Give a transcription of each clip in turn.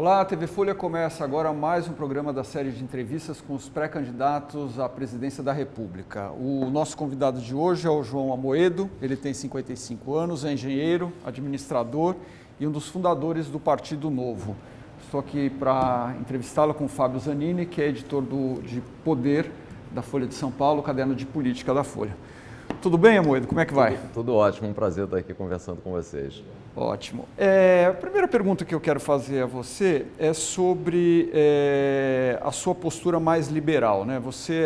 Olá, a TV Folha começa agora mais um programa da série de entrevistas com os pré-candidatos à presidência da República. O nosso convidado de hoje é o João Amoedo, ele tem 55 anos, é engenheiro, administrador e um dos fundadores do Partido Novo. Estou aqui para entrevistá-lo com o Fábio Zanini, que é editor de Poder da Folha de São Paulo, caderno de política da Folha. Tudo bem, Amoedo? Como é que vai? Tudo ótimo, um prazer estar aqui conversando com vocês. Ótimo. A primeira pergunta que eu quero fazer a você é sobre a sua postura mais liberal, né? Você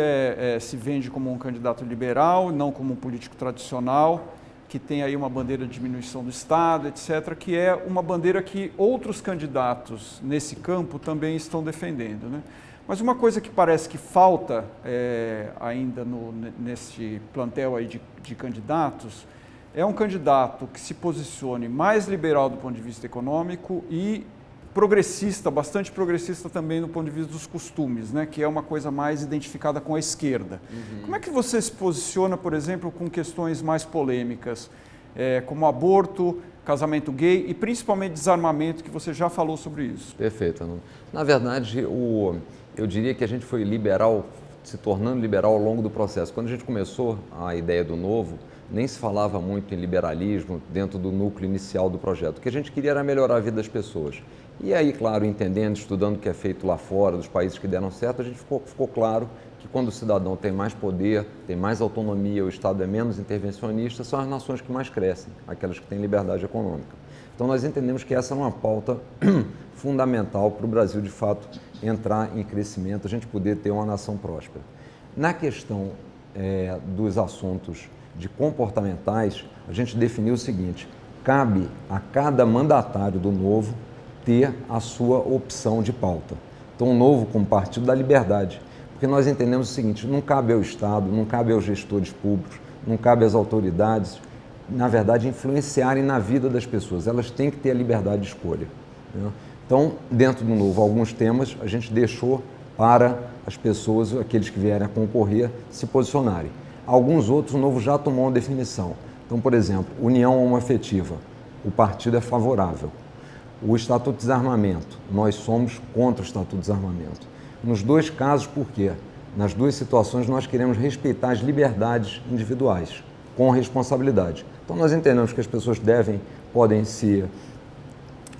se vende como um candidato liberal, não como um político tradicional, que tem aí uma bandeira de diminuição do Estado, etc., que é uma bandeira que outros candidatos nesse campo também estão defendendo, né? Mas uma coisa que parece que falta ainda nesse plantel aí de candidatos é um candidato que se posicione mais liberal do ponto de vista econômico e progressista, bastante progressista também do ponto de vista dos costumes, né? Que é uma coisa mais identificada com a esquerda. Como é que você se posiciona, por exemplo, com questões mais polêmicas, como aborto, casamento gay e principalmente desarmamento, que você já falou sobre isso? Perfeito. Na verdade, eu diria que a gente foi liberal, se tornando liberal ao longo do processo. Quando a gente começou a ideia do Novo, nem se falava muito em liberalismo dentro do núcleo inicial do projeto. O que a gente queria era melhorar a vida das pessoas. E aí, claro, entendendo, estudando o que é feito lá fora, dos países que deram certo, a gente ficou claro que quando o cidadão tem mais poder, tem mais autonomia, o Estado é menos intervencionista, são as nações que mais crescem, aquelas que têm liberdade econômica. Então nós entendemos que essa é uma pauta fundamental para o Brasil, de fato, entrar em crescimento, a gente poder ter uma nação próspera. Na questão dos assuntos comportamentais, a gente definiu o seguinte: cabe a cada mandatário do Novo ter a sua opção de pauta. Então o Novo como Partido da Liberdade, porque nós entendemos o seguinte: não cabe ao Estado, não cabe aos gestores públicos, não cabe às autoridades, na verdade, influenciarem na vida das pessoas. Elas têm que ter a liberdade de escolha, né? Então, dentro do Novo, alguns temas a gente deixou para as pessoas, aqueles que vierem a concorrer, se posicionarem. Alguns outros, o Novo já tomou uma definição. Então, por exemplo, união homoafetiva, o partido é favorável. O Estatuto de Desarmamento, nós somos contra o Estatuto de Desarmamento. Nos dois casos, por quê? Nas duas situações, nós queremos respeitar as liberdades individuais, com responsabilidade. Então, nós entendemos que as pessoas podem se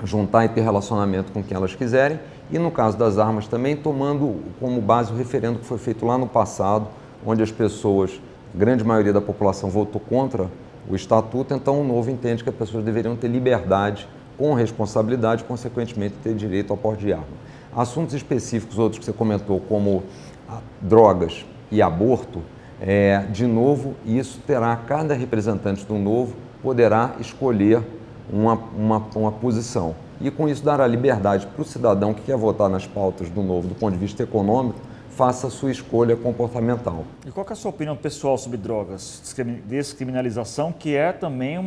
juntar e ter relacionamento com quem elas quiserem, e no caso das armas também, tomando como base o referendo que foi feito lá no passado, onde as pessoas, a grande maioria da população votou contra o Estatuto, então o Novo entende que as pessoas deveriam ter liberdade, com responsabilidade, consequentemente ter direito ao porte de arma. Assuntos específicos, outros que você comentou, como drogas e aborto, de novo, isso terá, cada representante do Novo poderá escolher uma posição. E com isso dará liberdade para o cidadão que quer votar nas pautas do Novo, do ponto de vista econômico, faça a sua escolha comportamental. E qual que é a sua opinião pessoal sobre drogas? Descriminalização, que é também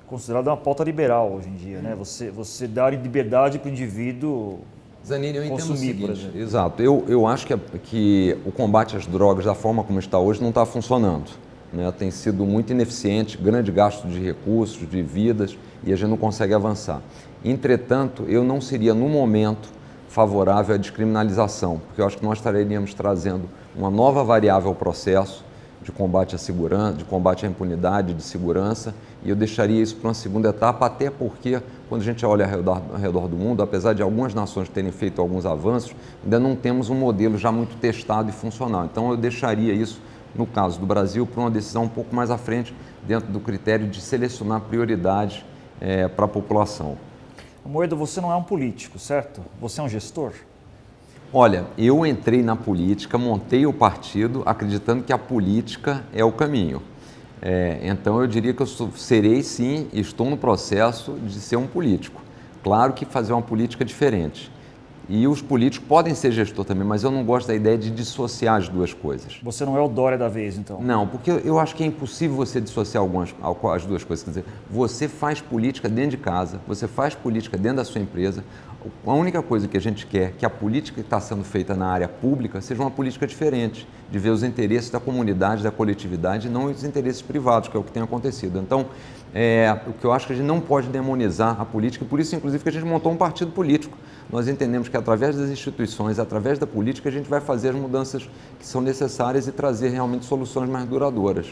considerada uma pauta liberal hoje em dia, né? Você dar liberdade para o indivíduo Zanini, eu entendo consumir, o seguinte, por exemplo. Exato. Eu acho que o combate às drogas, da forma como está hoje, não está funcionando, né? Tem sido muito ineficiente, grande gasto de recursos, de vidas, e a gente não consegue avançar. Entretanto, eu não seria, no momento, favorável à descriminalização, porque eu acho que nós estaríamos trazendo uma nova variável ao processo de combate à segurança, de combate à impunidade, de segurança, e eu deixaria isso para uma segunda etapa, até porque, quando a gente olha ao redor do mundo, apesar de algumas nações terem feito alguns avanços, ainda não temos um modelo já muito testado e funcional. Então eu deixaria isso, no caso do Brasil, para uma decisão um pouco mais à frente, dentro do critério de selecionar prioridades para a população. Amoedo, você não é um político, certo? Você é um gestor? Olha, eu entrei na política, montei o partido acreditando que a política é o caminho. Então eu diria que eu serei sim, estou no processo de ser um político. Claro que fazer uma política diferente. E os políticos podem ser gestor também, mas eu não gosto da ideia de dissociar as duas coisas. Você não é o Dória da vez, então? Não, porque eu acho que é impossível você dissociar as duas coisas. Quer dizer, você faz política dentro de casa, você faz política dentro da sua empresa. A única coisa que a gente quer é que a política que está sendo feita na área pública seja uma política diferente, de ver os interesses da comunidade, da coletividade, e não os interesses privados, que é o que tem acontecido. Então, o que eu acho que a gente não pode demonizar a política, e por isso, inclusive, que a gente montou um partido político. Nós entendemos que através das instituições, através da política, a gente vai fazer as mudanças que são necessárias e trazer realmente soluções mais duradouras.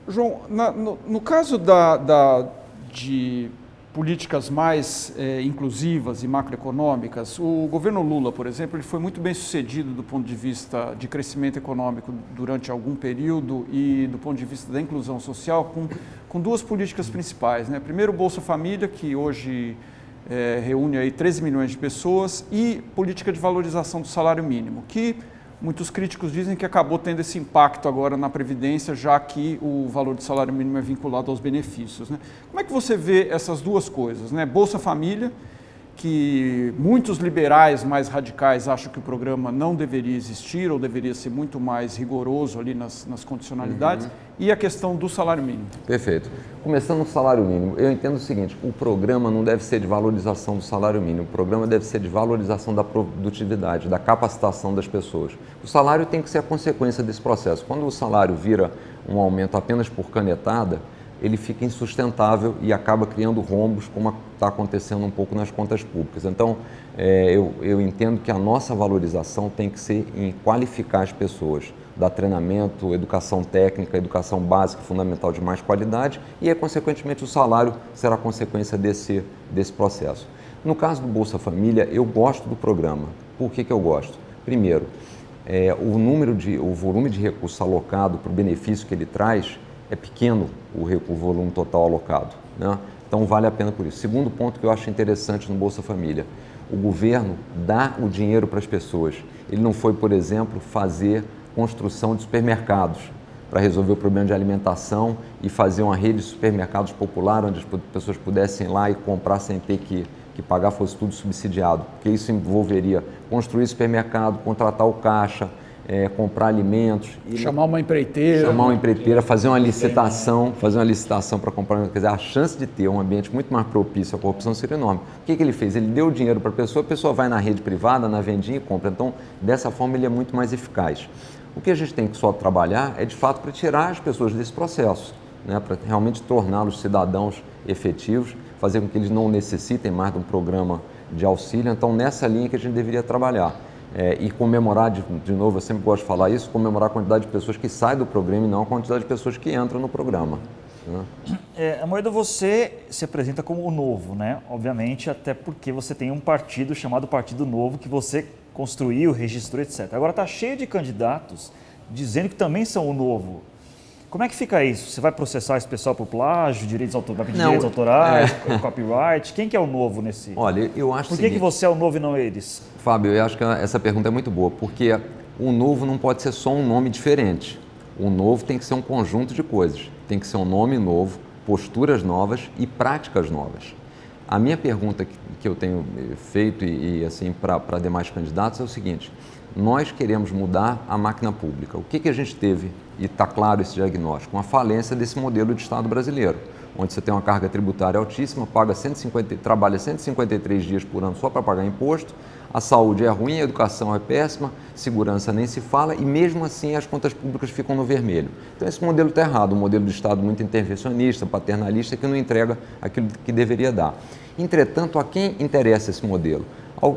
João, no caso de políticas mais inclusivas e macroeconômicas, o governo Lula, por exemplo, ele foi muito bem sucedido do ponto de vista de crescimento econômico durante algum período e do ponto de vista da inclusão social com duas políticas principais, né? Primeiro, o Bolsa Família, que hoje reúne aí 13 milhões de pessoas, e política de valorização do salário mínimo, que muitos críticos dizem que acabou tendo esse impacto agora na Previdência, já que o valor do salário mínimo é vinculado aos benefícios, né? Como é que você vê essas duas coisas, né? Bolsa Família, que muitos liberais mais radicais acham que o programa não deveria existir ou deveria ser muito mais rigoroso ali nas condicionalidades, e a questão do salário mínimo. Perfeito. Começando no salário mínimo, eu entendo o seguinte: o programa não deve ser de valorização do salário mínimo, o programa deve ser de valorização da produtividade, da capacitação das pessoas. O salário tem que ser a consequência desse processo. Quando o salário vira um aumento apenas por canetada, ele fica insustentável e acaba criando rombos, como está acontecendo um pouco nas contas públicas. Então, eu entendo que a nossa valorização tem que ser em qualificar as pessoas, dar treinamento, educação técnica, educação básica, fundamental de mais qualidade, e, consequentemente, o salário será consequência desse processo. No caso do Bolsa Família, eu gosto do programa. Por que eu gosto? Primeiro, o volume de recursos alocado para o benefício que ele traz é pequeno, o volume total alocado, né? Então vale a pena por isso. Segundo ponto que eu acho interessante no Bolsa Família: o governo dá o dinheiro para as pessoas. Ele não foi, por exemplo, fazer construção de supermercados para resolver o problema de alimentação e fazer uma rede de supermercados popular onde as pessoas pudessem ir lá e comprar sem ter que pagar, fosse tudo subsidiado, porque isso envolveria construir supermercado, contratar o caixa, comprar alimentos. Chamar uma empreiteira. Fazer uma licitação para comprar. Quer dizer, a chance de ter um ambiente muito mais propício à corrupção seria enorme. O que ele fez? Ele deu o dinheiro para a pessoa vai na rede privada, na vendinha e compra. Então, dessa forma, ele é muito mais eficaz. O que a gente tem que só trabalhar é, de fato, para tirar as pessoas desse processo, né? Para realmente torná-los cidadãos efetivos, fazer com que eles não necessitem mais de um programa de auxílio. Então, nessa linha que a gente deveria trabalhar. E comemorar, de novo, eu sempre gosto de falar isso, comemorar a quantidade de pessoas que saem do programa e não a quantidade de pessoas que entram no programa, né? Amoedo, você se apresenta como o Novo, né? Obviamente, até porque você tem um partido chamado Partido Novo que você construiu, registrou, etc. Agora está cheio de candidatos dizendo que também são o Novo. Como é que fica isso? Você vai processar esse pessoal por plágio, direitos autorais, copyright? Quem que é o Novo nesse... Olha, eu acho Por que você é o Novo e não eles? Fábio, eu acho que essa pergunta é muito boa, porque o Novo não pode ser só um nome diferente. O Novo tem que ser um conjunto de coisas. Tem que ser um nome novo, posturas novas e práticas novas. A minha pergunta que eu tenho feito e assim, para demais candidatos é o seguinte: nós queremos mudar a máquina pública. O que a gente teve, e está claro esse diagnóstico, uma falência desse modelo de Estado brasileiro, onde você tem uma carga tributária altíssima, trabalha 153 dias por ano só para pagar imposto, a saúde é ruim, a educação é péssima, segurança nem se fala, e mesmo assim as contas públicas ficam no vermelho. Então esse modelo está errado, um modelo de Estado muito intervencionista, paternalista, que não entrega aquilo que deveria dar. Entretanto, a quem interessa esse modelo?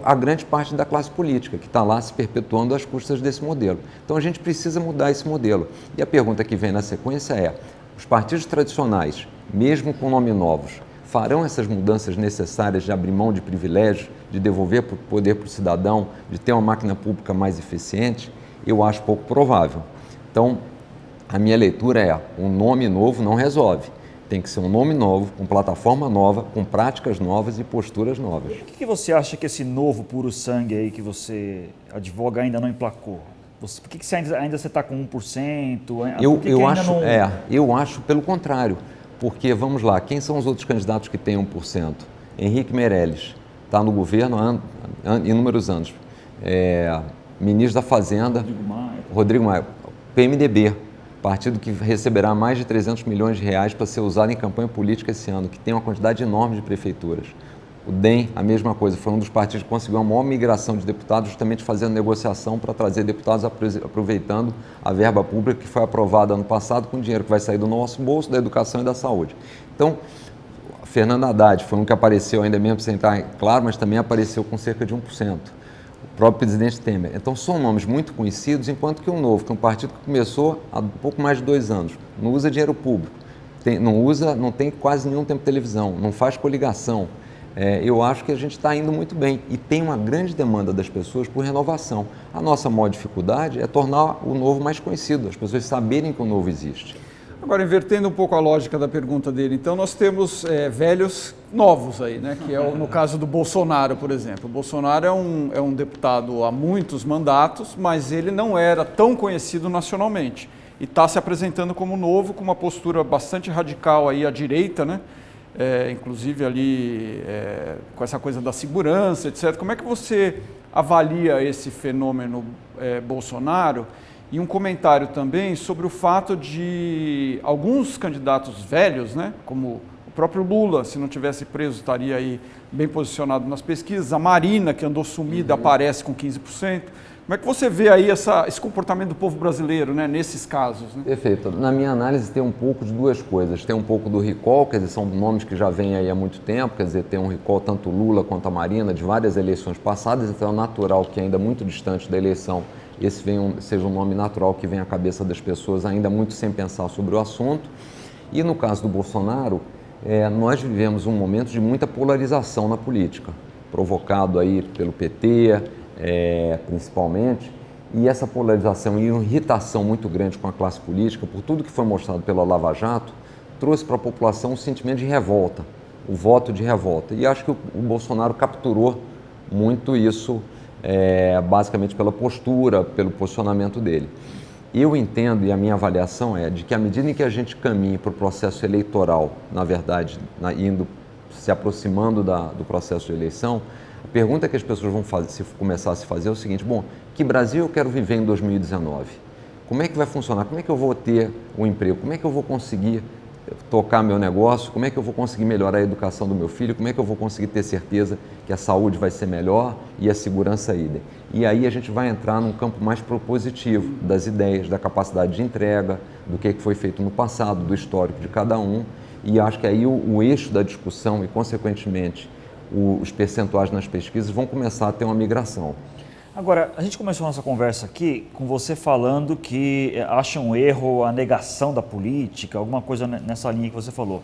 A grande parte da classe política, que está lá se perpetuando às custas desse modelo. Então a gente precisa mudar esse modelo. E a pergunta que vem na sequência é: os partidos tradicionais, mesmo com nomes novos, farão essas mudanças necessárias de abrir mão de privilégios, de devolver poder para o cidadão, de ter uma máquina pública mais eficiente? Eu acho pouco provável. Então, a minha leitura é: um nome novo não resolve. Tem que ser um nome novo, com plataforma nova, com práticas novas e posturas novas. Por que você acha que esse novo puro sangue aí que você advoga ainda não emplacou? Por que você ainda está com 1%? Eu acho pelo contrário. Porque, vamos lá, quem são os outros candidatos que têm 1%? Henrique Meirelles, está no governo há inúmeros anos. Ministro da Fazenda, Rodrigo Maia. PMDB, partido que receberá mais de 300 milhões de reais para ser usado em campanha política esse ano, que tem uma quantidade enorme de prefeituras. O DEM, a mesma coisa, foi um dos partidos que conseguiu a maior migração de deputados, justamente fazendo negociação para trazer deputados aproveitando a verba pública que foi aprovada ano passado com dinheiro que vai sair do nosso bolso, da educação e da saúde. Então, Fernando Haddad foi um que apareceu ainda mesmo sem estar claro, mas também apareceu com cerca de 1%. O próprio presidente Temer. Então, são nomes muito conhecidos, enquanto que o Novo, que é um partido que começou há pouco mais de 2 anos, não usa dinheiro público, não tem quase nenhum tempo de televisão, não faz coligação. Eu acho que a gente está indo muito bem e tem uma grande demanda das pessoas por renovação. A nossa maior dificuldade é tornar o Novo mais conhecido, as pessoas saberem que o Novo existe. Agora, invertendo um pouco a lógica da pergunta dele, então nós temos velhos novos aí, né? Que é no caso do Bolsonaro, por exemplo. O Bolsonaro é um deputado há muitos mandatos, mas ele não era tão conhecido nacionalmente. E está se apresentando como novo, com uma postura bastante radical aí à direita, né? Inclusive ali com essa coisa da segurança, etc. Como é que você avalia esse fenômeno Bolsonaro? E um comentário também sobre o fato de alguns candidatos velhos, né, como o próprio Lula, se não tivesse preso, estaria aí bem posicionado nas pesquisas. A Marina, que andou sumida, aparece com 15%. Como é que você vê aí esse comportamento do povo brasileiro, né, nesses casos? Né? Perfeito. Na minha análise tem um pouco de duas coisas. Tem um pouco do recall, quer dizer, são nomes que já vêm aí há muito tempo, quer dizer, tem um recall tanto Lula quanto a Marina de várias eleições passadas, então é natural que ainda muito distante da eleição esse seja um nome natural que vem à cabeça das pessoas ainda muito sem pensar sobre o assunto. E no caso do Bolsonaro, nós vivemos um momento de muita polarização na política, provocado aí pelo PT, principalmente, e essa polarização e uma irritação muito grande com a classe política, por tudo que foi mostrado pela Lava Jato, trouxe para a população um sentimento de revolta, o voto de revolta. E acho que o Bolsonaro capturou muito isso, basicamente pela postura, pelo posicionamento dele. Eu entendo, e a minha avaliação é de que à medida em que a gente caminha para o processo eleitoral, na verdade, se aproximando do processo de eleição, a pergunta que as pessoas vão começar a se fazer é o seguinte: bom, que Brasil eu quero viver em 2019? Como é que vai funcionar? Como é que eu vou ter um emprego? Como é que eu vou conseguir tocar meu negócio? Como é que eu vou conseguir melhorar a educação do meu filho? Como é que eu vou conseguir ter certeza que a saúde vai ser melhor e a segurança idem? E aí a gente vai entrar num campo mais propositivo das ideias, da capacidade de entrega, do que foi feito no passado, do histórico de cada um. E acho que aí o eixo da discussão e, consequentemente, os percentuais nas pesquisas vão começar a ter uma migração. Agora, a gente começou a nossa conversa aqui com você falando que acha um erro a negação da política, alguma coisa nessa linha que você falou.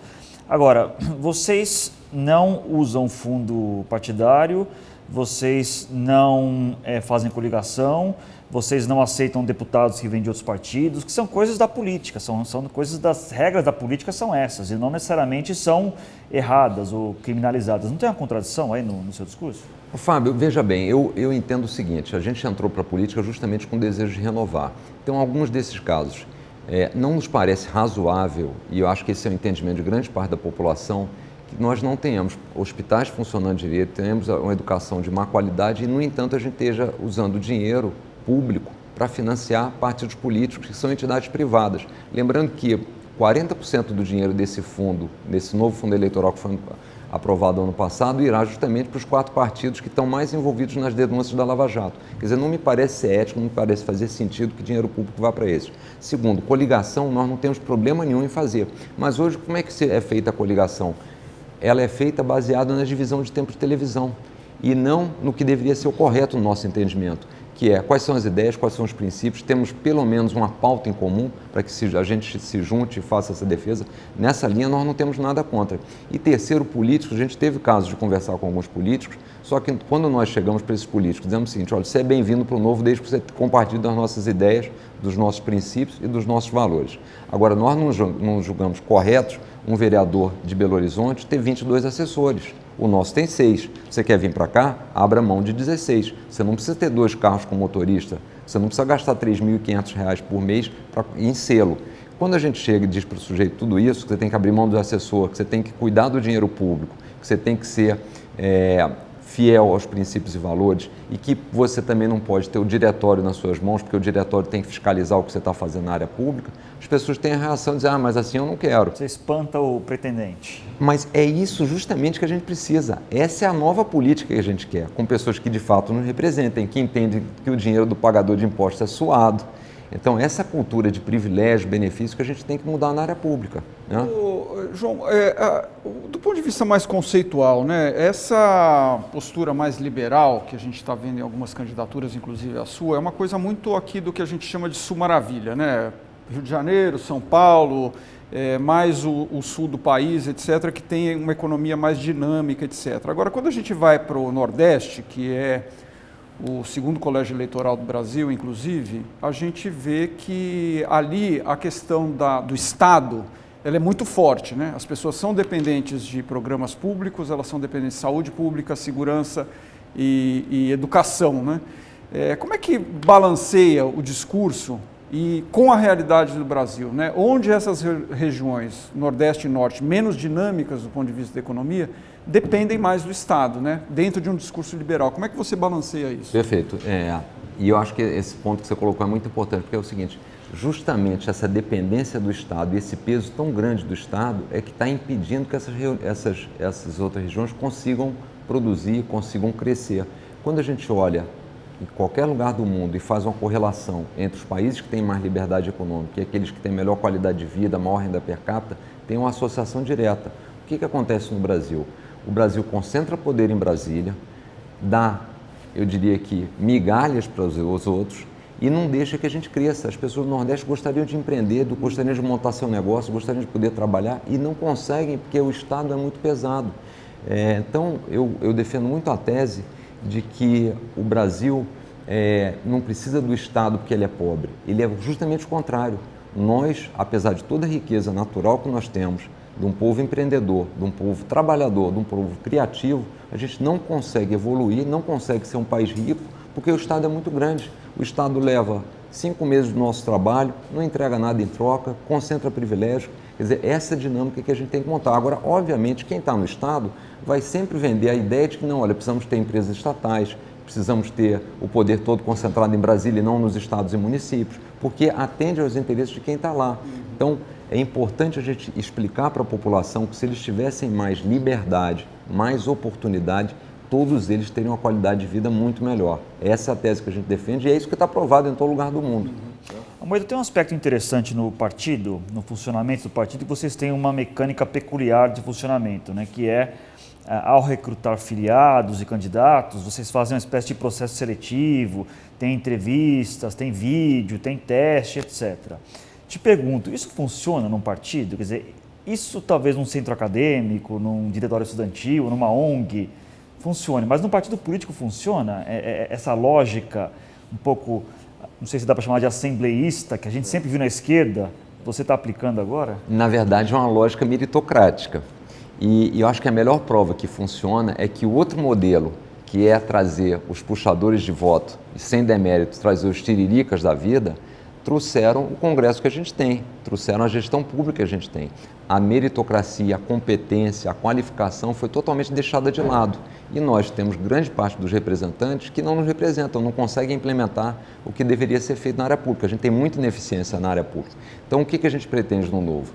Agora, vocês não usam fundo partidário, vocês não fazem coligação, vocês não aceitam deputados que vêm de outros partidos, que são coisas da política, são coisas das regras da política, são essas, e não necessariamente são erradas ou criminalizadas. Não tem uma contradição aí no seu discurso? Fábio, veja bem, eu entendo o seguinte: a gente entrou para a política justamente com o desejo de renovar. Então, alguns desses casos não nos parece razoável, e eu acho que esse é o entendimento de grande parte da população, que nós não tenhamos hospitais funcionando direito, tenhamos uma educação de má qualidade e, no entanto, a gente esteja usando dinheiro público para financiar partidos políticos que são entidades privadas. Lembrando que 40% do dinheiro desse fundo, desse novo fundo eleitoral que foi aprovado ano passado, irá justamente para os 4 partidos que estão mais envolvidos nas denúncias da Lava Jato. Quer dizer, não me parece ser ético, não me parece fazer sentido que dinheiro público vá para esses. Segundo, coligação nós não temos problema nenhum em fazer. Mas hoje, como é que é feita a coligação? Ela é feita baseada na divisão de tempo de televisão e não no que deveria ser o correto no nosso entendimento, que é quais são as ideias, quais são os princípios, temos pelo menos uma pauta em comum para que a gente se junte e faça essa defesa. Nessa linha nós não temos nada contra. E terceiro, políticos, a gente teve casos de conversar com alguns políticos, só que quando nós chegamos para esses políticos, dizemos o seguinte: olha, você é bem-vindo para o Novo desde que você compartilhe das nossas ideias, dos nossos princípios e dos nossos valores. Agora, nós não julgamos corretos um vereador de Belo Horizonte ter 22 assessores. O nosso tem 6. Você quer vir para cá? Abra mão de 16. Você não precisa ter 2 carros com motorista. Você não precisa gastar R$ 3.500 por mês em selo. Quando a gente chega e diz para o sujeito tudo isso, que você tem que abrir mão do assessor, que você tem que cuidar do dinheiro público, que você tem que ser fiel aos princípios e valores, e que você também não pode ter o diretório nas suas mãos, porque o diretório tem que fiscalizar o que você está fazendo na área pública, as pessoas têm a reação de dizer, mas assim eu não quero. Você espanta o pretendente. Mas é isso justamente que a gente precisa. Essa é a nova política que a gente quer, com pessoas que de fato nos representem, que entendem que o dinheiro do pagador de impostos é suado. Então, essa cultura de privilégio, benefício que a gente tem que mudar na área pública. Né? João, do ponto de vista mais conceitual, né, essa postura mais liberal que a gente está vendo em algumas candidaturas, inclusive a sua, é uma coisa muito aqui do que a gente chama de sul-maravilha, né? Rio de Janeiro, São Paulo, mais o sul do país, etc., que tem uma economia mais dinâmica, etc. Agora, quando a gente vai para o Nordeste, que é o segundo colégio eleitoral do Brasil, inclusive, a gente vê que ali a questão do Estado ela é muito forte, né? As pessoas são dependentes de programas públicos, elas são dependentes de saúde pública, segurança e educação, né? Como é que balanceia o discurso e com a realidade do Brasil, né? Onde essas regiões, Nordeste e Norte, menos dinâmicas do ponto de vista da economia, dependem mais do Estado, né? Dentro de um discurso liberal. Como é que você balanceia isso? Perfeito. E eu acho que esse ponto que você colocou é muito importante, porque é o seguinte, justamente essa dependência do Estado e esse peso tão grande do Estado é que está impedindo que essas outras regiões consigam produzir, consigam crescer. Quando a gente olha em qualquer lugar do mundo e faz uma correlação entre os países que têm mais liberdade econômica e aqueles que têm melhor qualidade de vida, maior renda per capita, tem uma associação direta. O que acontece no Brasil? O Brasil concentra poder em Brasília, dá, eu diria que, migalhas para os outros e não deixa que a gente cresça. As pessoas do Nordeste gostariam de empreender, gostariam de montar seu negócio, gostariam de poder trabalhar e não conseguem porque o Estado é muito pesado. Então, eu defendo muito a tese de que o Brasil não precisa do Estado porque ele é pobre. Ele é justamente o contrário. Nós, apesar de toda a riqueza natural que nós temos, de um povo empreendedor, de um povo trabalhador, de um povo criativo, a gente não consegue evoluir, não consegue ser um país rico, porque o Estado é muito grande. O Estado leva 5 meses do nosso trabalho, não entrega nada em troca, concentra privilégio. Quer dizer, essa dinâmica que a gente tem que montar. Agora, obviamente, quem está no Estado vai sempre vender a ideia de que não, olha, precisamos ter empresas estatais, precisamos ter o poder todo concentrado em Brasília e não nos estados e municípios, porque atende aos interesses de quem está lá. Então, é importante a gente explicar para a população que se eles tivessem mais liberdade, mais oportunidade, todos eles teriam uma qualidade de vida muito melhor. Essa é a tese que a gente defende e é isso que está provado em todo lugar do mundo. Amoedo, tem um aspecto interessante no partido, no funcionamento do partido, que vocês têm uma mecânica peculiar de funcionamento, né? Que ao recrutar filiados e candidatos, vocês fazem uma espécie de processo seletivo, tem entrevistas, tem vídeo, tem teste, etc. Te pergunto, isso funciona num partido? Quer dizer, isso talvez num centro acadêmico, num diretório estudantil, numa ONG, funcione, mas no partido político funciona? Essa lógica um pouco, não sei se dá para chamar de assembleísta, que a gente sempre viu na esquerda, você está aplicando agora? Na verdade, é uma lógica meritocrática. E eu acho que a melhor prova que funciona é que o outro modelo, que é trazer os puxadores de voto e, sem demérito, trazer os tiriricas da vida, trouxeram o Congresso que a gente tem, trouxeram a gestão pública que a gente tem. A meritocracia, a competência, a qualificação foi totalmente deixada de lado. E nós temos grande parte dos representantes que não nos representam, não conseguem implementar o que deveria ser feito na área pública. A gente tem muita ineficiência na área pública. Então, o que a gente pretende no novo?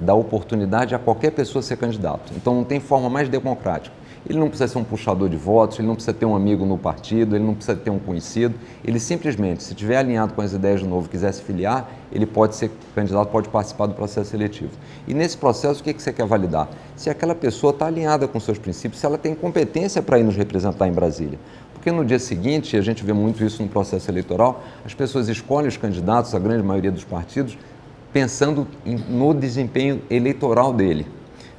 Dar oportunidade a qualquer pessoa ser candidato. Então, não tem forma mais democrática. Ele não precisa ser um puxador de votos, ele não precisa ter um amigo no partido, ele não precisa ter um conhecido. Ele simplesmente, se estiver alinhado com as ideias do novo e quiser se filiar, ele pode ser candidato, pode participar do processo seletivo. E nesse processo, o que você quer validar? Se aquela pessoa está alinhada com seus princípios, se ela tem competência para ir nos representar em Brasília. Porque no dia seguinte, e a gente vê muito isso no processo eleitoral, as pessoas escolhem os candidatos, a grande maioria dos partidos, pensando no desempenho eleitoral dele.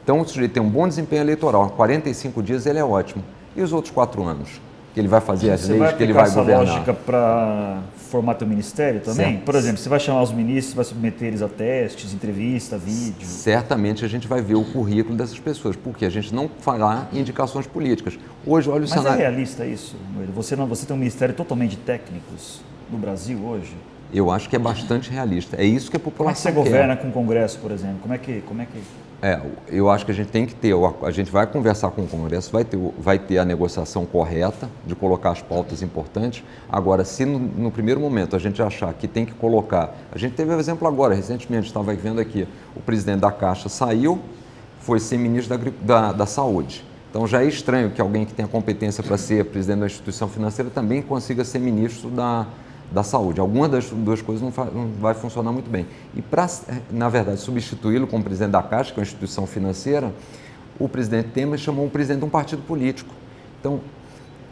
Então, o sujeito tem um bom desempenho eleitoral, há 45 dias ele é ótimo. E os outros 4 anos? Que ele vai fazer as leis, que ele vai governar. Você vai aplicar essa lógica para formar teu ministério também? Certo. Por exemplo, você vai chamar os ministros, vai submeter eles a testes, entrevista, vídeo? Certamente a gente vai ver o currículo dessas pessoas, porque a gente não fará indicações políticas. Hoje, olha o cenário... Mas é realista isso, Amoedo? Você tem um ministério totalmente de técnicos no Brasil hoje? Eu acho que é bastante realista. É isso que a população quer. Como é que você governa com o Congresso, por exemplo? Como é que Eu acho que a gente tem que ter, a gente vai conversar com o Congresso, vai ter a negociação correta de colocar as pautas importantes. Agora, se no primeiro momento a gente achar que tem que colocar, a gente teve um exemplo agora, recentemente, estava vendo aqui, o presidente da Caixa saiu, foi ser ministro da Saúde. Então já é estranho que alguém que tenha competência para ser presidente da instituição financeira também consiga ser ministro da saúde. Alguma das duas coisas não vai funcionar muito bem. E para, na verdade, substituí-lo como presidente da Caixa, que é uma instituição financeira, o presidente Temer chamou um presidente de um partido político. Então,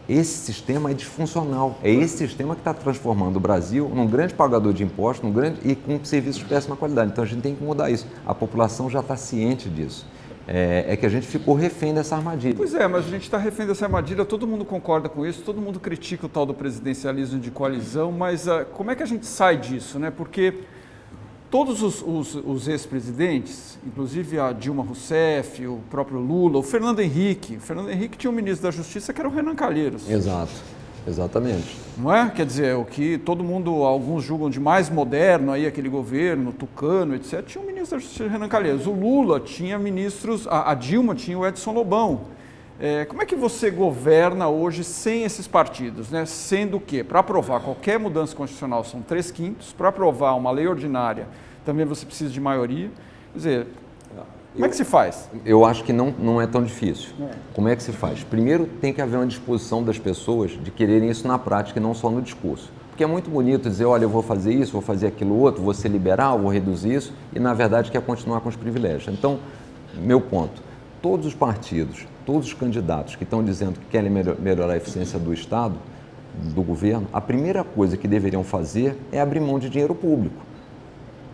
esse sistema é disfuncional. É esse sistema que está transformando o Brasil num grande pagador de impostos e com serviços de péssima qualidade. Então, a gente tem que mudar isso. A população já está ciente disso. É que a gente ficou refém dessa armadilha. Pois é, mas a gente está refém dessa armadilha, todo mundo concorda com isso, todo mundo critica o tal do presidencialismo de coalizão, mas como é que a gente sai disso, né? Porque todos os ex-presidentes, inclusive a Dilma Rousseff, o próprio Lula, o Fernando Henrique tinha um ministro da Justiça que era o Renan Calheiros. Exato. Exatamente. Não é? Quer dizer, o que todo mundo, alguns julgam de mais moderno, aí aquele governo, Tucano, etc., tinha um ministro da Justiça, Renan Calheiros. O Lula tinha ministros, a Dilma tinha o Edson Lobão. Como é que você governa hoje sem esses partidos, né? Sendo que, para aprovar qualquer mudança constitucional, são 3/5, para aprovar uma lei ordinária, também você precisa de maioria. Quer dizer, como é que se faz? Eu acho que não é tão difícil. Como é que se faz? Primeiro, tem que haver uma disposição das pessoas de quererem isso na prática e não só no discurso. Porque é muito bonito dizer, olha, eu vou fazer isso, vou fazer aquilo outro, vou ser liberal, vou reduzir isso, e na verdade quer continuar com os privilégios. Então, meu ponto, todos os partidos, todos os candidatos que estão dizendo que querem melhorar a eficiência do Estado, do governo, a primeira coisa que deveriam fazer é abrir mão de dinheiro público.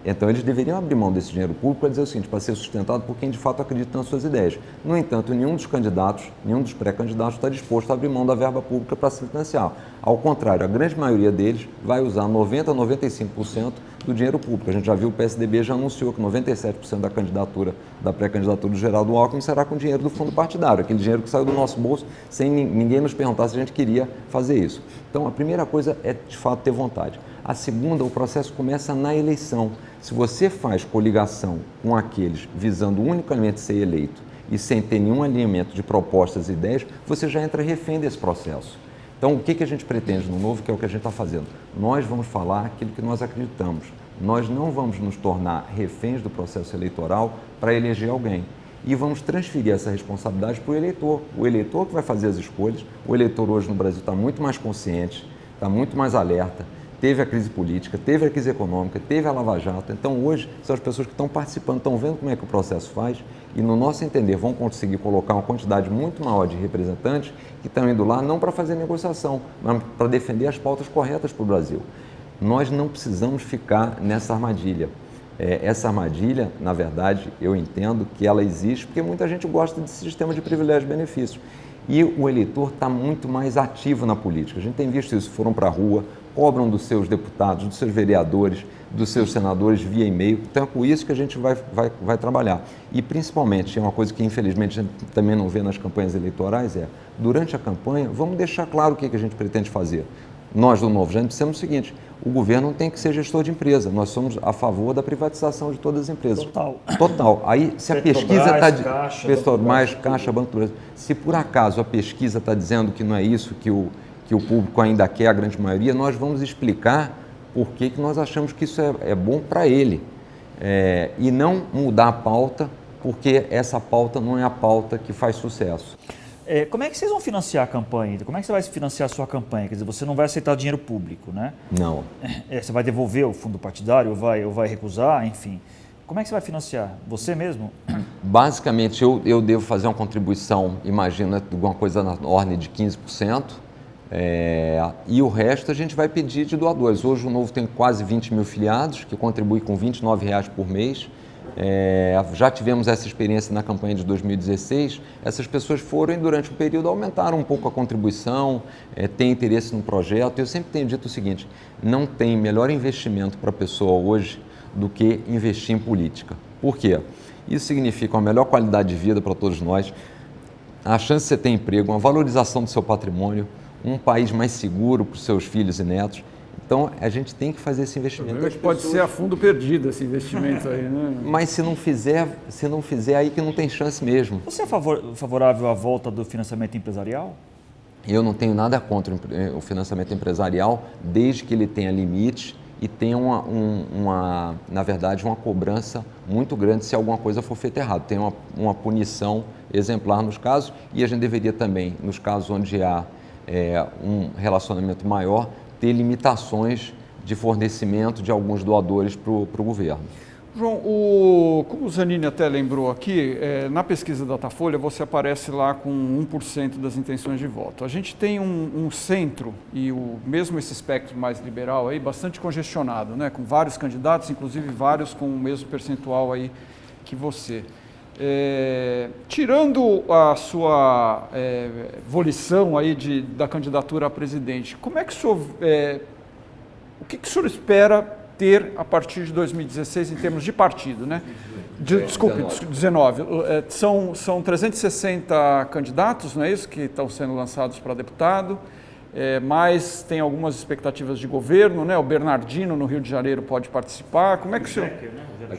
Então, eles deveriam abrir mão desse dinheiro público para dizer o seguinte, para ser sustentado por quem de fato acredita nas suas ideias. No entanto, nenhum dos candidatos, nenhum dos pré-candidatos está disposto a abrir mão da verba pública para se financiar. Ao contrário, a grande maioria deles vai usar 90% a 95% do dinheiro público. A gente já viu, o PSDB já anunciou que 97% da pré-candidatura do Geraldo Alckmin será com dinheiro do fundo partidário, aquele dinheiro que saiu do nosso bolso sem ninguém nos perguntar se a gente queria fazer isso. Então, a primeira coisa é, de fato, ter vontade. A segunda, o processo começa na eleição. Se você faz coligação com aqueles visando unicamente ser eleito e sem ter nenhum alinhamento de propostas e ideias, você já entra refém desse processo. Então, o que a gente pretende no Novo, que é o que a gente está fazendo? Nós vamos falar aquilo que nós acreditamos. Nós não vamos nos tornar reféns do processo eleitoral para eleger alguém. E vamos transferir essa responsabilidade para o eleitor. O eleitor que vai fazer as escolhas. O eleitor hoje no Brasil está muito mais consciente, está muito mais alerta. Teve a crise política, teve a crise econômica, teve a Lava Jato. Então, hoje, são as pessoas que estão participando, estão vendo como é que o processo faz e, no nosso entender, vão conseguir colocar uma quantidade muito maior de representantes que estão indo lá não para fazer negociação, mas para defender as pautas corretas para o Brasil. Nós não precisamos ficar nessa armadilha. Essa armadilha, na verdade, eu entendo que ela existe porque muita gente gosta desse sistema de privilégios e benefícios. E o eleitor está muito mais ativo na política. A gente tem visto isso, foram para a rua, cobram dos seus deputados, dos seus vereadores, dos seus senadores via e-mail. Então é com isso que a gente vai trabalhar. E principalmente, é uma coisa que infelizmente a gente também não vê nas campanhas eleitorais, durante a campanha, vamos deixar claro o que a gente pretende fazer. Nós do Novo já dissemos o seguinte, o governo não tem que ser gestor de empresa, nós somos a favor da privatização de todas as empresas. Total. Aí, se a pesquisa está... Caixa, Banco do Brasil. Se por acaso a pesquisa está dizendo que não é isso que o público ainda quer, a grande maioria, nós vamos explicar por que nós achamos que isso é bom para ele. E não mudar a pauta, porque essa pauta não é a pauta que faz sucesso. Como é que vocês vão financiar a campanha? Como é que você vai financiar a sua campanha? Quer dizer, você não vai aceitar dinheiro público, né? Não. Você vai devolver o fundo partidário ou vai recusar, enfim. Como é que você vai financiar? Você mesmo? Basicamente, eu devo fazer uma contribuição, imagina, alguma coisa na ordem de 15%. E o resto a gente vai pedir de doadores. Hoje o Novo tem quase 20 mil filiados, que contribuem com R$ 29,00 por mês. Já tivemos essa experiência na campanha de 2016. Essas pessoas foram e durante o período aumentaram um pouco a contribuição, têm interesse no projeto. Eu sempre tenho dito o seguinte, não tem melhor investimento para a pessoa hoje do que investir em política. Por quê? Isso significa uma melhor qualidade de vida para todos nós, a chance de você ter emprego, uma valorização do seu patrimônio, um país mais seguro para os seus filhos e netos. Então, a gente tem que fazer esse investimento. Pode ser a fundo perdido esse investimento aí, né? Mas se não fizer, aí que não tem chance mesmo. Você é favorável à volta do financiamento empresarial? Eu não tenho nada contra o financiamento empresarial, desde que ele tenha limites e tenha na verdade, uma cobrança muito grande se alguma coisa for feita errado. Tem uma punição exemplar nos casos, e a gente deveria também, nos casos onde há um relacionamento maior, ter limitações de fornecimento de alguns doadores para o governo. João, como o Zanini até lembrou aqui, na pesquisa Datafolha você aparece lá com 1% das intenções de voto. A gente tem um centro e mesmo esse espectro mais liberal aí bastante congestionado, né? Com vários candidatos, inclusive vários com o mesmo percentual aí que você. Tirando a sua volição aí da candidatura a presidente, como é que o que o senhor espera ter a partir de 2016 em termos de partido, né? Desculpe, 19. São 360 candidatos, não é isso, que estão sendo lançados para deputado, mas tem algumas expectativas de governo, né? O Bernardino, no Rio de Janeiro, pode participar. Como é que o senhor...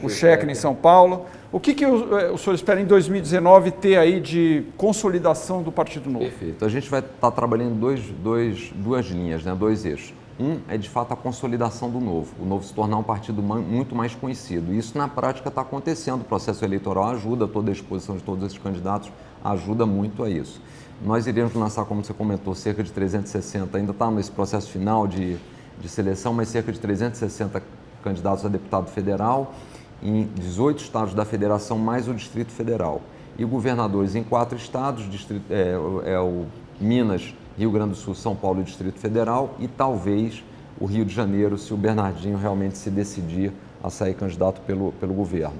O Schecker em São Paulo. O que o senhor espera em 2019 ter aí de consolidação do Partido Novo? Perfeito. A gente vai estar trabalhando duas linhas, né? 2 eixos. Um é, de fato, a consolidação do Novo. O Novo se tornar um partido muito mais conhecido. Isso, na prática, está acontecendo. O processo eleitoral ajuda, toda a exposição de todos esses candidatos ajuda muito a isso. Nós iremos lançar, como você comentou, cerca de 360, ainda está nesse processo final de seleção, mas cerca de 360 candidatos a deputado federal em 18 estados da federação, mais o Distrito Federal. E governadores em 4 estados, Minas, Rio Grande do Sul, São Paulo e Distrito Federal, e talvez o Rio de Janeiro, se o Bernardinho realmente se decidir a sair candidato pelo governo.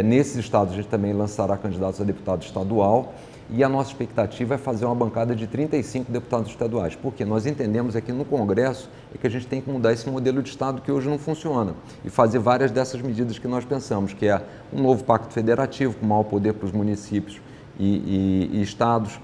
Nesses estados a gente também lançará candidatos a deputado estadual, e a nossa expectativa é fazer uma bancada de 35 deputados estaduais, porque nós entendemos aqui no Congresso que a gente tem que mudar esse modelo de Estado que hoje não funciona e fazer várias dessas medidas que nós pensamos, que é um novo pacto federativo com maior poder para os municípios e estados,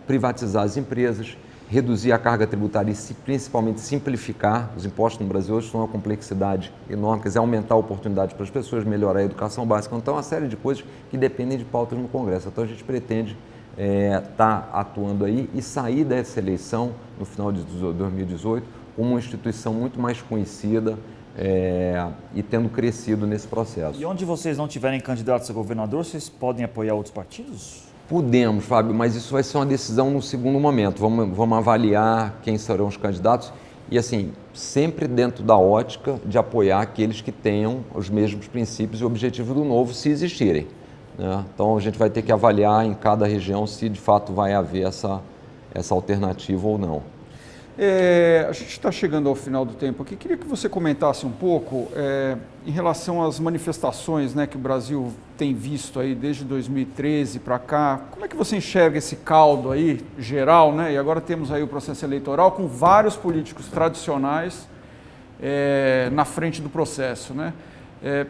privatizar as empresas, reduzir a carga tributária e principalmente simplificar. Os impostos no Brasil hoje são uma complexidade enorme, quer dizer, aumentar a oportunidade para as pessoas, melhorar a educação básica. Então, uma série de coisas que dependem de pautas no Congresso. Então, a gente pretende estar atuando aí e sair dessa eleição, no final de 2018, como uma instituição muito mais conhecida e tendo crescido nesse processo. E onde vocês não tiverem candidatos a governador, vocês podem apoiar outros partidos? Podemos, Fábio, mas isso vai ser uma decisão no segundo momento. Vamos avaliar quem serão os candidatos e, assim, sempre dentro da ótica de apoiar aqueles que tenham os mesmos princípios e objetivos do Novo, se existirem, né? Então, a gente vai ter que avaliar em cada região se, de fato, vai haver essa alternativa ou não. A gente está chegando ao final do tempo aqui. Queria que você comentasse um pouco em relação às manifestações, né, que o Brasil tem visto aí desde 2013 para cá. Como é que você enxerga esse caldo aí geral, né? E agora temos aí o processo eleitoral com vários políticos tradicionais na frente do processo, né?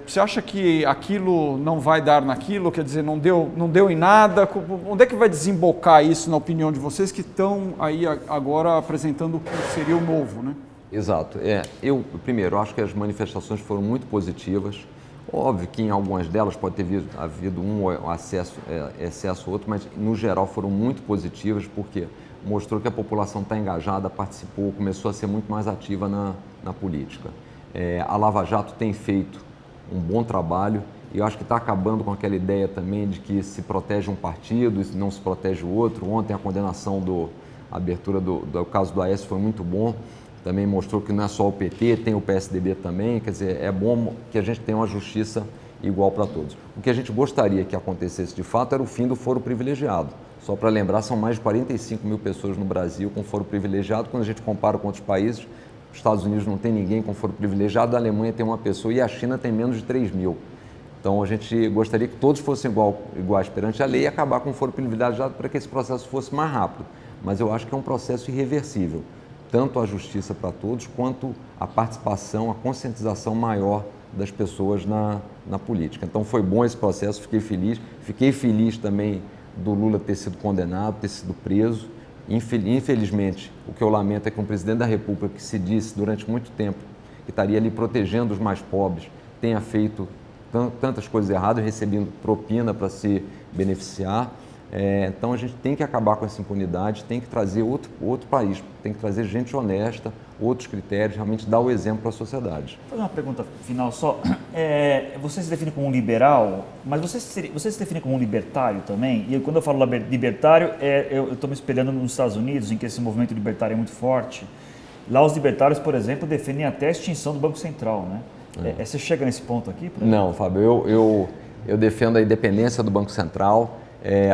Você acha que aquilo não vai dar naquilo? Quer dizer, não deu em nada? Onde é que vai desembocar isso, na opinião de vocês, que estão aí agora apresentando o que seria o novo, né? Exato. Eu, primeiro, acho que as manifestações foram muito positivas. Óbvio que em algumas delas pode ter havido um excesso ou outro, mas, no geral, foram muito positivas, porque mostrou que a população está engajada, participou, começou a ser muito mais ativa na política. A Lava Jato tem feito um bom trabalho e eu acho que está acabando com aquela ideia também de que se protege um partido e não se protege o outro. Ontem a condenação a abertura do caso do Aécio foi muito bom, também mostrou que não é só o PT, tem o PSDB também, quer dizer, é bom que a gente tenha uma justiça igual para todos. O que a gente gostaria que acontecesse de fato era o fim do foro privilegiado. Só para lembrar, são mais de 45 mil pessoas no Brasil com foro privilegiado. Quando a gente compara com outros países, os Estados Unidos não tem ninguém com foro privilegiado, a Alemanha tem uma pessoa e a China tem menos de 3 mil. Então, a gente gostaria que todos fossem iguais perante a lei e acabar com o foro privilegiado para que esse processo fosse mais rápido. Mas eu acho que é um processo irreversível, tanto a justiça para todos, quanto a participação, a conscientização maior das pessoas na política. Então, foi bom esse processo, fiquei feliz. Fiquei feliz também do Lula ter sido condenado, ter sido preso. Infelizmente, o que eu lamento é que um presidente da República que se disse durante muito tempo que estaria ali protegendo os mais pobres, tenha feito tantas coisas erradas, recebendo propina para se beneficiar. Então a gente tem que acabar com essa impunidade, tem que trazer outro país, tem que trazer gente honesta, outros critérios, realmente dar o exemplo para a sociedade. Vou fazer uma pergunta final só. Você se define como um liberal, mas você se define como um libertário também? E quando eu falo libertário, eu estou me espelhando nos Estados Unidos, em que esse movimento libertário é muito forte. Lá os libertários, por exemplo, defendem até a extinção do Banco Central, né? Você chega nesse ponto aqui? Não, Fábio, eu defendo a independência do Banco Central.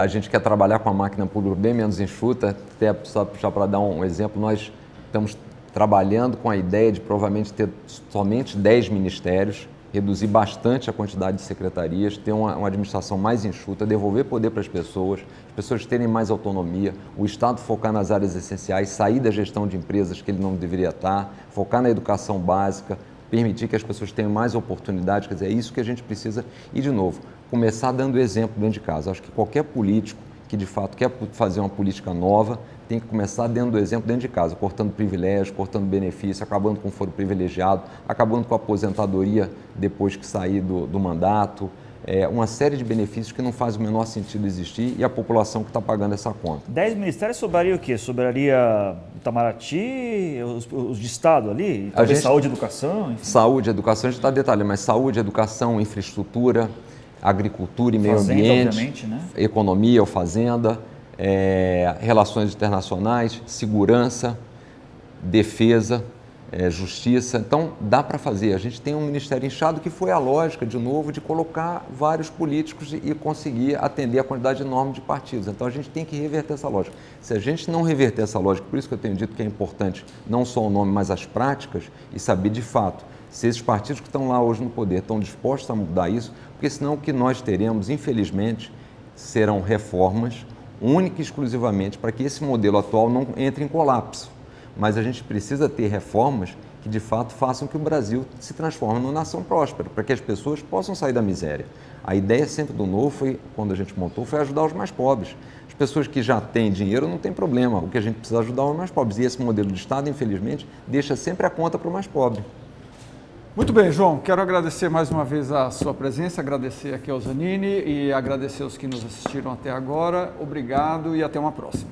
A gente quer trabalhar com a máquina pública bem menos enxuta. Até só para dar um exemplo, nós estamos trabalhando com a ideia de provavelmente ter somente 10 ministérios, reduzir bastante a quantidade de secretarias, ter uma administração mais enxuta, devolver poder para as pessoas terem mais autonomia, o Estado focar nas áreas essenciais, sair da gestão de empresas que ele não deveria estar, focar na educação básica, permitir que as pessoas tenham mais oportunidades, quer dizer, é isso que a gente precisa. E, de novo, começar dando exemplo dentro de casa. Acho que qualquer político que, de fato, quer fazer uma política nova, tem que começar dando exemplo dentro de casa, cortando privilégios, cortando benefício, acabando com o foro privilegiado, acabando com a aposentadoria depois que sair do mandato, uma série de benefícios que não faz o menor sentido existir e a população que está pagando essa conta. 10 ministérios sobraria o quê? Sobraria Itamaraty, os de Estado ali? Talvez saúde e educação? Enfim. Saúde, educação, a gente está detalhando, mas saúde, educação, infraestrutura, agricultura e meio fazenda, ambiente, obviamente, né? economia ou fazenda, relações internacionais, segurança, defesa, justiça. Então, dá para fazer. A gente tem um ministério inchado que foi a lógica, de novo, de colocar vários políticos e conseguir atender a quantidade enorme de partidos. Então, a gente tem que reverter essa lógica. Se a gente não reverter essa lógica, por isso que eu tenho dito que é importante não só o nome, mas as práticas, e saber de fato se esses partidos que estão lá hoje no poder estão dispostos a mudar isso, porque senão o que nós teremos, infelizmente, serão reformas única e exclusivamente para que esse modelo atual não entre em colapso. Mas a gente precisa ter reformas que, de fato, façam que o Brasil se transforme numa nação próspera, para que as pessoas possam sair da miséria. A ideia sempre do Novo, quando a gente montou, foi ajudar os mais pobres. As pessoas que já têm dinheiro não tem problema, o que a gente precisa ajudar é os mais pobres. E esse modelo de Estado, infelizmente, deixa sempre a conta para o mais pobre. Muito bem, João, quero agradecer mais uma vez a sua presença, agradecer aqui ao Zanini e agradecer aos que nos assistiram até agora. Obrigado e até uma próxima.